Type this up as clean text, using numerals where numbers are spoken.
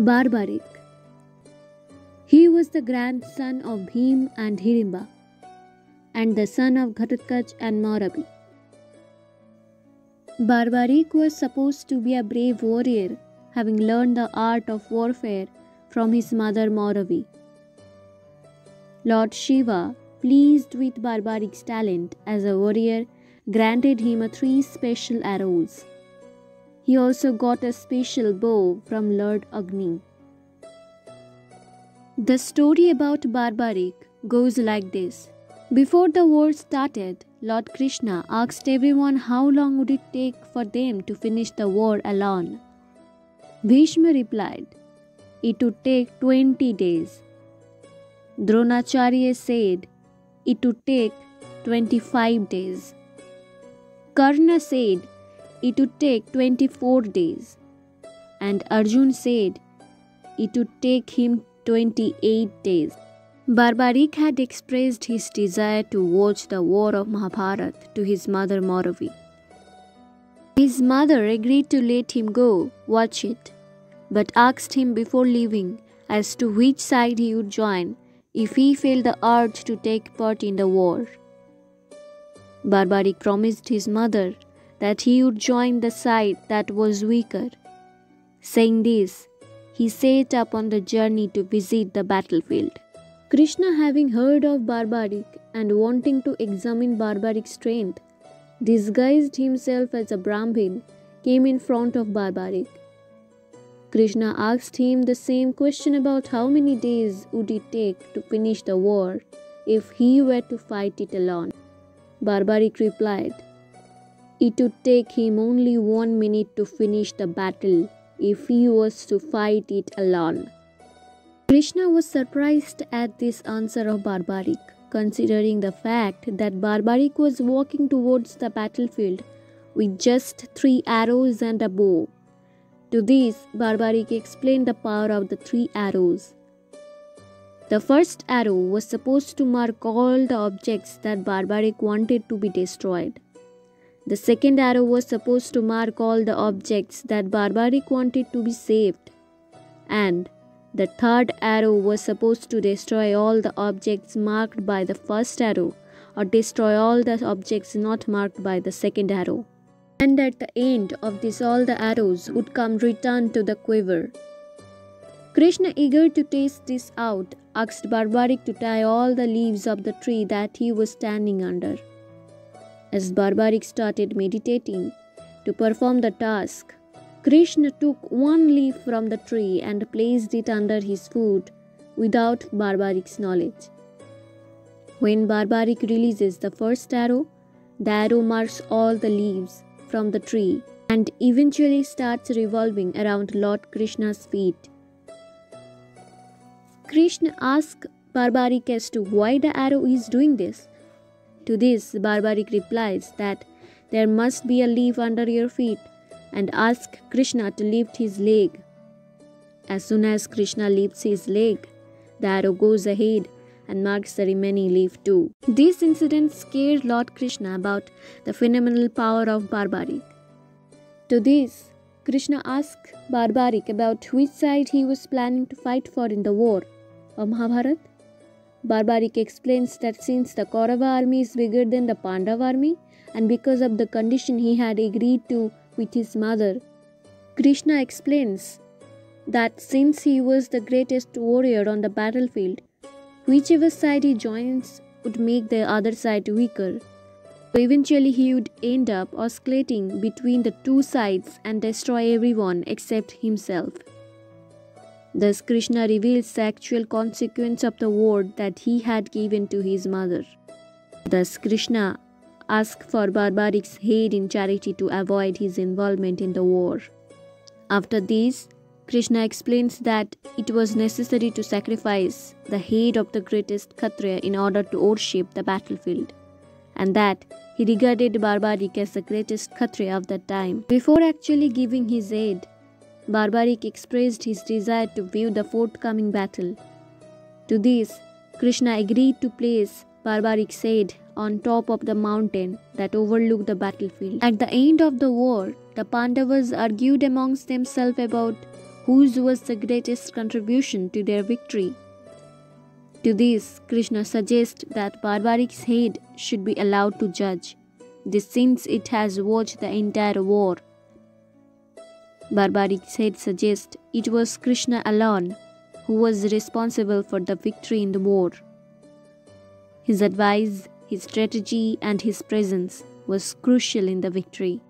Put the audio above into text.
Barbaric. He was the grandson of Bhim and Hirimba, and the son of Ghatatkacha and Maurabi. Barbaric was supposed to be a brave warrior, having learned the art of warfare from his mother Maurabi. Lord Shiva, pleased with Barbaric's talent as a warrior, granted him 3 special arrows. He also got a special bow from Lord Agni. The story about Barbaric goes like this. Before the war started, Lord Krishna asked everyone how long would it take for them to finish the war alone. Bhishma replied, it would take 20 days. Dronacharya said, it would take 25 days. Karna said, it would take 24 days. And Arjun said, it would take him 28 days. Barbaric had expressed his desire to watch the war of Mahabharata to his mother Maurabi. His mother agreed to let him go watch it, but asked him before leaving as to which side he would join if he felt the urge to take part in the war. Barbaric promised his mother that he would join the side that was weaker. Saying this, he set up on the journey to visit the battlefield. Krishna, having heard of Barbaric and wanting to examine Barbaric's strength, disguised himself as a Brahmin, came in front of Barbaric. Krishna asked him the same question about how many days would it take to finish the war if he were to fight it alone. Barbaric replied, it would take him only 1 minute to finish the battle if he was to fight it alone. Krishna was surprised at this answer of Barbaric, considering the fact that Barbaric was walking towards the battlefield with just 3 arrows and a bow. To this, Barbaric explained the power of the 3 arrows. The first arrow was supposed to mark all the objects that Barbaric wanted to be destroyed. The second arrow was supposed to mark all the objects that Barbaric wanted to be saved. And the third arrow was supposed to destroy all the objects marked by the first arrow or destroy all the objects not marked by the second arrow. And at the end of this, all the arrows would come returned to the quiver. Krishna, eager to test this out, asked Barbaric to tie all the leaves of the tree that he was standing under. As Barbaric started meditating to perform the task, Krishna took 1 leaf from the tree and placed it under his foot without Barbaric's knowledge. When Barbaric releases the first arrow, the arrow marks all the leaves from the tree and eventually starts revolving around Lord Krishna's feet. Krishna asked Barbaric as to why the arrow is doing this. To this, Barbaric replies that there must be a leaf under your feet and asks Krishna to lift his leg. As soon as Krishna lifts his leg, the arrow goes ahead and marks the remaining leaf too. This incident scared Lord Krishna about the phenomenal power of Barbaric. To this, Krishna asked Barbaric about which side he was planning to fight for in the war of Mahabharata. Barbaric explains that since the Kaurava army is bigger than the Pandava army and because of the condition he had agreed to with his mother, Krishna explains that since he was the greatest warrior on the battlefield, whichever side he joins would make the other side weaker. So eventually he would end up oscillating between the 2 sides and destroy everyone except himself. Thus Krishna reveals the actual consequence of the word that he had given to his mother. Thus Krishna asked for Barbaric's head in charity to avoid his involvement in the war. After this, Krishna explains that it was necessary to sacrifice the head of the greatest Kshatriya in order to worship the battlefield, and that he regarded Barbaric as the greatest Kshatriya of that time. Before actually giving his aid, Barbaric expressed his desire to view the forthcoming battle. To this, Krishna agreed to place Barbaric's head on top of the mountain that overlooked the battlefield. At the end of the war, the Pandavas argued amongst themselves about whose was the greatest contribution to their victory. To this, Krishna suggests that Barbarik's head should be allowed to judge this since it has watched the entire war. Barbarik's head suggests it was Krishna alone who was responsible for the victory in the war. His advice, his strategy, and his presence was crucial in the victory.